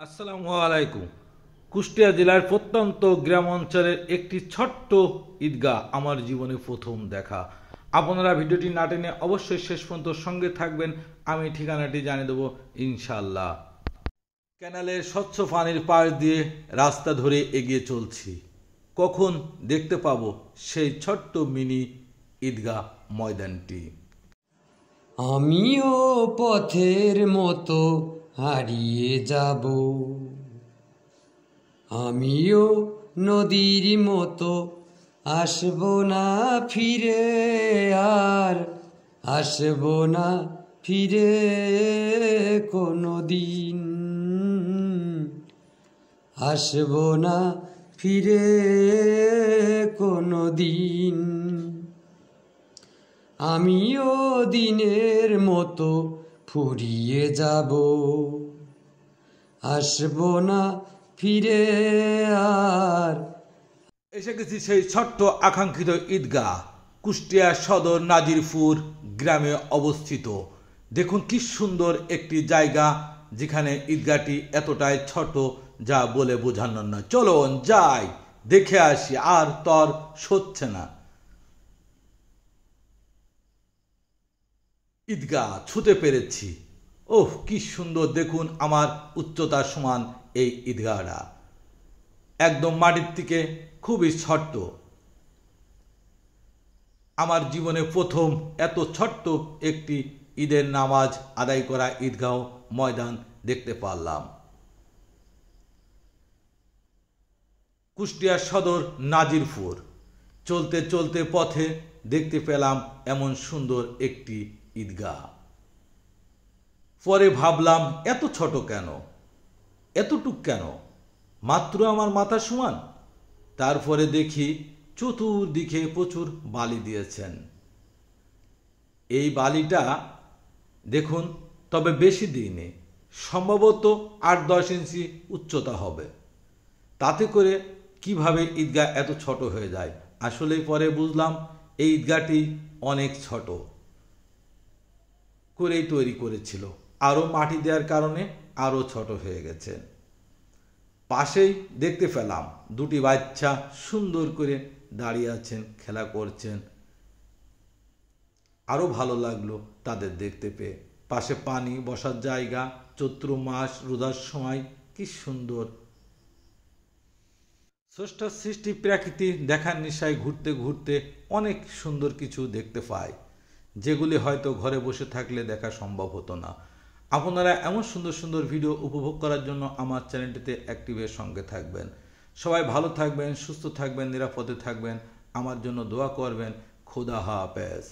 আসসালামু আলাইকুম। কুষ্টিয়া জেলার প্রত্যন্ত গ্রাম অঞ্চলের একটি ছোট্ট ঈদগাহ আমার জীবনে প্রথম দেখা। আপনারা ভিডিওটি না টেনে অবশ্যই শেষ পর্যন্ত সঙ্গে থাকবেন। আমি ঠিকানাটি জানিয়ে দেবো ইনশাল্লাহ। ক্যানালের স্বচ্ছ পানির পাশ দিয়ে রাস্তা ধরে এগিয়ে চলছি। কখন দেখতে পাবো সেই ছোট্ট মিনি ঈদগাহ ময়দানটি। আমিও পথের মতো হারিয়ে যাব, আমিও নদীর মতো আসব না ফিরে, আর আসব না ফিরে কোনো দিন, আসব না ফিরে কোনো দিন। আমিও দিনের মতো ফুরিয়ে যাব, আসব না ফিরে আর। এসে গেছি সেই ছোট্ট আকাঙ্ক্ষিত ঈদগাহ, কুষ্টিয়া সদর নাজিরপুর গ্রামে অবস্থিত। দেখুন কি সুন্দর একটি জায়গা, যেখানে ঈদগাহটি এতটাই ছোট যা বলে বোঝানোর না। চলুন যাই, দেখে আসি, আর তর সচ্ছে না। ঈদগাহ ছুতে পেরেছি। ওহ কি সুন্দর, দেখুন আমার উচ্চতার সমান এই ঈদগাহটা, একদম মাটির থেকে খুবই ছোট্ট। আমার জীবনে প্রথম এত ছোট্ট একটি ঈদের নামাজ আদায় করা ঈদগাহ ময়দান দেখতে পারলাম। কুষ্টিয়া সদর নাজিরপুর চলতে চলতে পথে দেখতে পেলাম এমন সুন্দর একটি ঈদগাহ। পরে ভাবলাম এত ছোট কেন, এতটুক কেন, মাত্র আমার মাথা সমান। তারপরে দেখি চতুর্দিকে প্রচুর বালি দিয়েছেন। এই বালিটা দেখুন, তবে বেশি দিইনি, সম্ভবত 8-10 ইঞ্চি উচ্চতা হবে। তাতে করে কিভাবে ঈদগাহ এত ছোট হয়ে যায়, আসলেই পরে বুঝলাম এই ঈদগাহটি অনেক ছোট করেই তৈরি করেছিল, আরও মাটি দেওয়ার কারণে আরও ছোট হয়ে গেছে। পাশেই দেখতে পেলাম দুটি বাচ্চা সুন্দর করে দাঁড়িয়ে আছেন, খেলা করছেন। আরও ভালো লাগলো তাদের দেখতে পেয়ে। পাশে পানি, বসার জায়গা, চৈত্র মাস রোজার সময় কি সুন্দর। স্রষ্টার সৃষ্টি প্রাকৃতি দেখার নেশায় ঘুরতে ঘুরতে অনেক সুন্দর কিছু দেখতে পাই, যেগুলি হয়তো ঘরে বসে থাকলে দেখা সম্ভব হতো না। আপনারা এমন সুন্দর সুন্দর ভিডিও উপভোগ করার জন্য আমার চ্যানেলটিতে অ্যাক্টিভের সঙ্গে থাকবেন। সবাই ভালো থাকবেন, সুস্থ থাকবেন, নিরাপদে থাকবেন, আমার জন্য দোয়া করবেন। খুদা হাফেজ।